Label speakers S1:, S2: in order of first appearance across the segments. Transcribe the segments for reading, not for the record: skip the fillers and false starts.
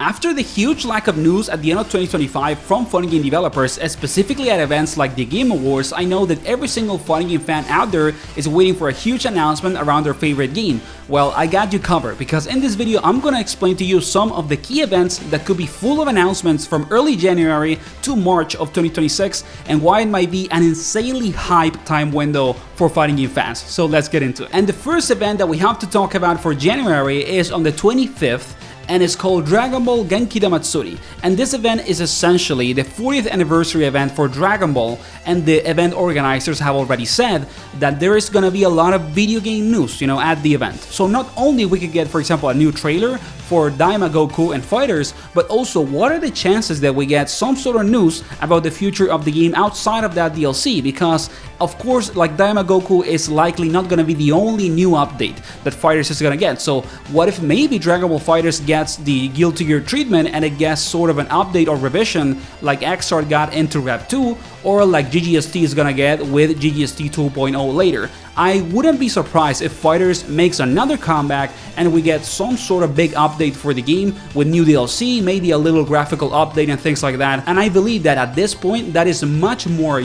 S1: After the huge lack of news at the end of 2025 from fighting game developers, specifically at events like the Game Awards, I know that every single fighting game fan out there is waiting for a huge announcement around their favorite game. Well, I got you covered, because in this video I'm gonna explain to you some of the key events that could be full of announcements from early January to March of 2026 and why it might be an insanely hype time window for fighting game fans. So let's get into it. And the first event that we have to talk about for January is on the 25th, and it's called Dragon Ball Genki Damatsuri. And this event is essentially the 40th anniversary event for Dragon Ball, and the event organizers have already said that there is gonna be a lot of video game news, at the event. So not only we could get, for example, a new trailer for Daima Goku and Fighters, but also what are the chances that we get some sort of news about the future of the game outside of that DLC, because of course, like, Daima Goku is likely not gonna be the only new update that Fighters is gonna get. So what if maybe Dragon Ball Fighters gets the Guilty Gear treatment and it gets sort of an update or revision like Xrd got into Rev 2, or like GGST is gonna get with GGST 2.0 later. I wouldn't be surprised if Fighters makes another comeback and we get some sort of big update for the game with new DLC, maybe a little graphical update and things like that. And I believe that at this point that is much more,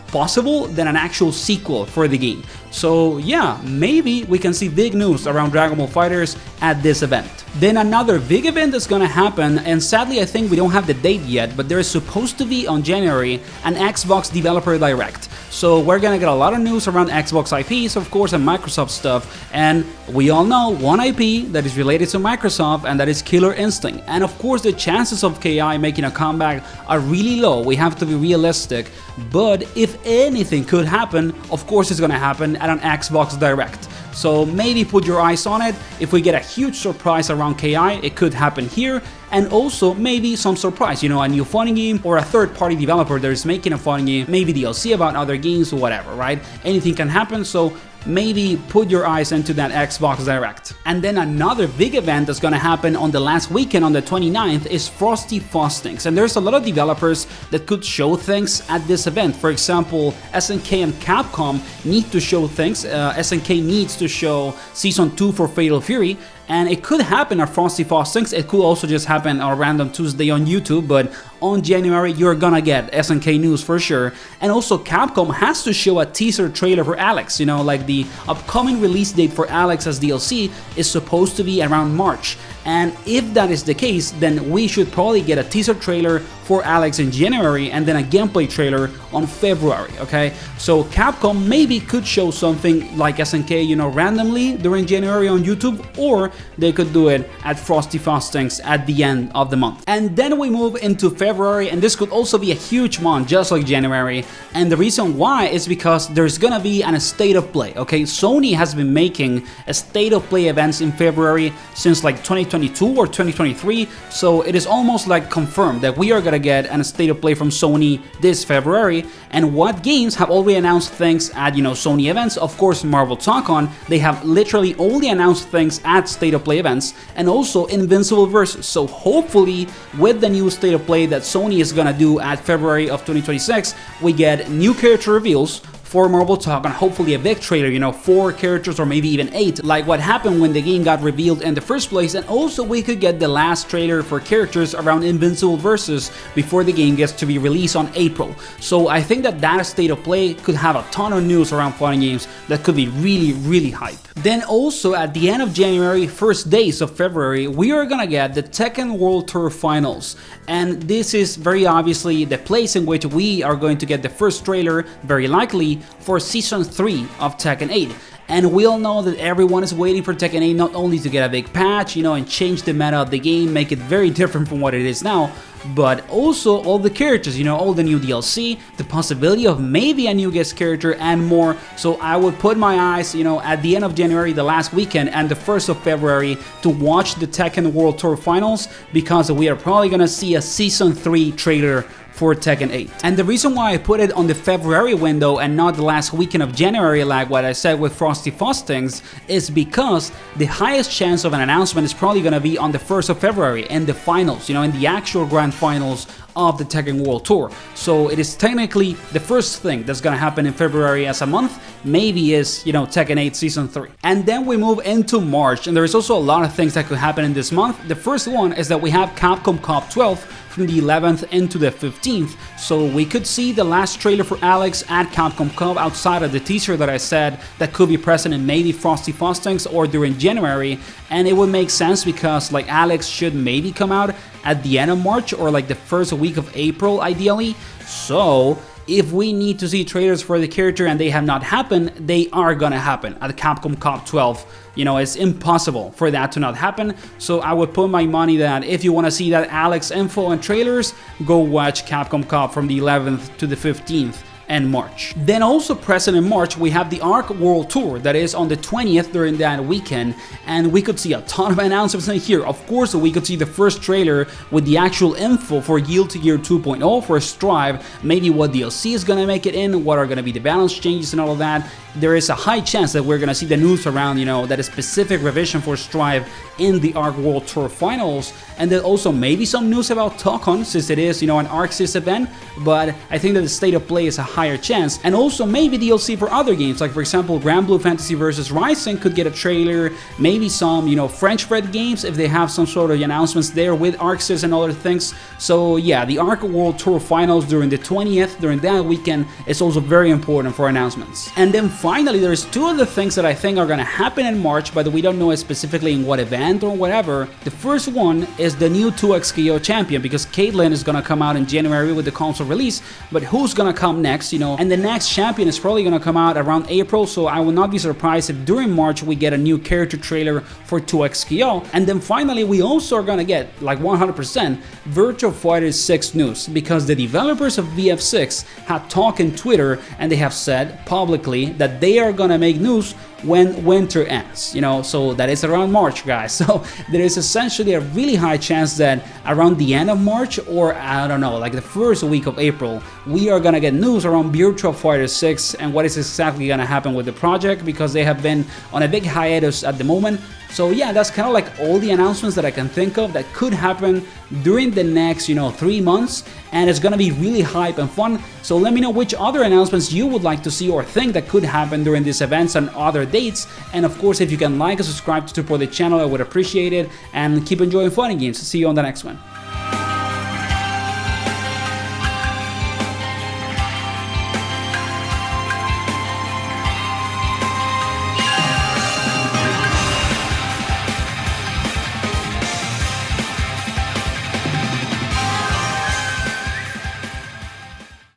S1: possible than an actual sequel for the game. So yeah, maybe we can see big news around Dragon Ball Fighters at this event. Then another big event that's gonna happen, and sadly I think we don't have the date yet, but there is supposed to be on January an Xbox Developer Direct. So we're gonna get a lot of news around Xbox IPs, of course, and Microsoft stuff, and we all know one IP that is related to Microsoft, and that is Killer Instinct. And of course the chances of KI making a comeback are really low, we have to be realistic, but if anything could happen, of course it's gonna happen at an Xbox Direct. So maybe put your eyes on it. If we get a huge surprise around KI, it could happen here. And also maybe some surprise, a new fighting game or a third-party developer that is making a fighting game, maybe DLC about other games or whatever, right? Anything can happen, so maybe put your eyes into that Xbox Direct. And then another big event that's gonna happen on the last weekend on the 29th is Frosty Fostings, and there's a lot of developers that could show things at this event. For example, SNK and Capcom need to show things. SNK needs to show Season 2 for Fatal Fury, and it could happen at Frosty Fostings. It could also just happen on a random Tuesday on YouTube, but on January you're gonna get SNK news for sure. And also Capcom has to show a teaser trailer for Alex, like the upcoming release date for Alex as DLC is supposed to be around March. And if that is the case, then we should probably get a teaser trailer for Alex in January and then a gameplay trailer on February, okay? So Capcom maybe could show something like SNK, randomly during January on YouTube, or they could do it at Frosty Fostings at the end of the month. And then we move into February, and this could also be a huge month just like January. And the reason why is because there's gonna be a state of play, okay? Sony has been making a state of play events in February since like 2022 or 2023, so it is almost like confirmed that we are gonna get a state of play from Sony this February. And what games have already announced things at Sony events? Of course, Marvel Tōkon. They have literally only announced things at state of play events, and also Invincible Versus. So hopefully with the new state of play that Sony is gonna do at February of 2026, we get new character reveals for Marvel Tōkon, hopefully a big trailer, 4 characters or maybe even 8, like what happened when the game got revealed in the first place. And also we could get the last trailer for characters around Invincible Versus before the game gets to be released on April. So I think that state of play could have a ton of news around fighting games that could be really, really hype. Then also at the end of January, first days of February, we are gonna get the Tekken World Tour Finals. And this is very obviously the place in which we are going to get the first trailer, very likely, for Season 3 of Tekken 8. And we all know that everyone is waiting for Tekken 8 not only to get a big patch, and change the meta of the game, make it very different from what it is now, but also all the characters, all the new DLC, the possibility of maybe a new guest character and more. So I would put my eyes, at the end of January, the last weekend, and the 1st of February to watch the Tekken World Tour Finals, because we are probably gonna see a Season 3 trailer for Tekken 8. And the reason why I put it on the February window and not the last weekend of January like what I said with Frosty Fostings is because the highest chance of an announcement is probably going to be on the 1st of February in the finals, in the actual grand finals of the Tekken World Tour. So it is technically the first thing that's gonna happen in February as a month, maybe is, you know, Tekken 8 Season 3. And then we move into March, and there is also a lot of things that could happen in this month. The first one is that we have Capcom Cup 12 from the 11th into the 15th, so we could see the last trailer for Alex at Capcom Cup outside of the teaser that I said that could be present in maybe Frosty Fostings or during January, and it would make sense because like Alex should maybe come out at the end of March or like the first week of April ideally. So if we need to see trailers for the character and they have not happened, they are gonna happen at Capcom Cup 12. You know, it's impossible for that to not happen, so I would put my money that if you want to see that Alex info and trailers, go watch Capcom Cup from the 11th to the 15th. And March. Then also present in March we have the ARC World Tour that is on the 20th during that weekend, and we could see a ton of announcements in here. Of course we could see the first trailer with the actual info for Guilty Gear 2.0 for Strive, maybe what DLC is gonna make it in, what are gonna be the balance changes and all of that. There is a high chance that we're gonna see the news around, you know, that a specific revision for Strive in the ARC World Tour Finals, and then also maybe some news about Tōkon since it is, you know, an ArcSys event, but I think that the state of play is a higher chance, and also maybe DLC for other games, like for example Grand Blue Fantasy vs Rising could get a trailer, maybe some, you know, French Red games if they have some sort of announcements there with ArcSys and other things. So yeah, the ARC World Tour Finals during the 20th, during that weekend, is also very important for announcements. And then finally there's two other things that I think are gonna happen in March, but we don't know specifically in what event or whatever. The first one is the new 2XKO champion, because Caitlyn is gonna come out in January with the console release, but who's gonna come next, you know, and the next champion is probably gonna come out around April, so I will not be surprised if during March we get a new character trailer for 2XKO. And then finally we also are gonna get, like 100%, Virtua Fighter 6 news, because the developers of VF6 have talked in Twitter and they have said publicly that they are gonna make news when winter ends, you know, so that is around March, guys. So there is essentially a really high chance that around the end of March, or I don't know, like the first week of April, we are gonna get news around Virtua Fighter 6 and what is exactly gonna happen with the project, because they have been on a big hiatus at the moment. So yeah, that's kind of like all the announcements that I can think of that could happen during the next, you know, 3 months, and it's gonna be really hype and fun. So let me know which other announcements you would like to see or think that could happen during these events and other dates. And of course, if you can like and subscribe to support the channel, I would appreciate it, and keep enjoying fighting games. See you on the next one.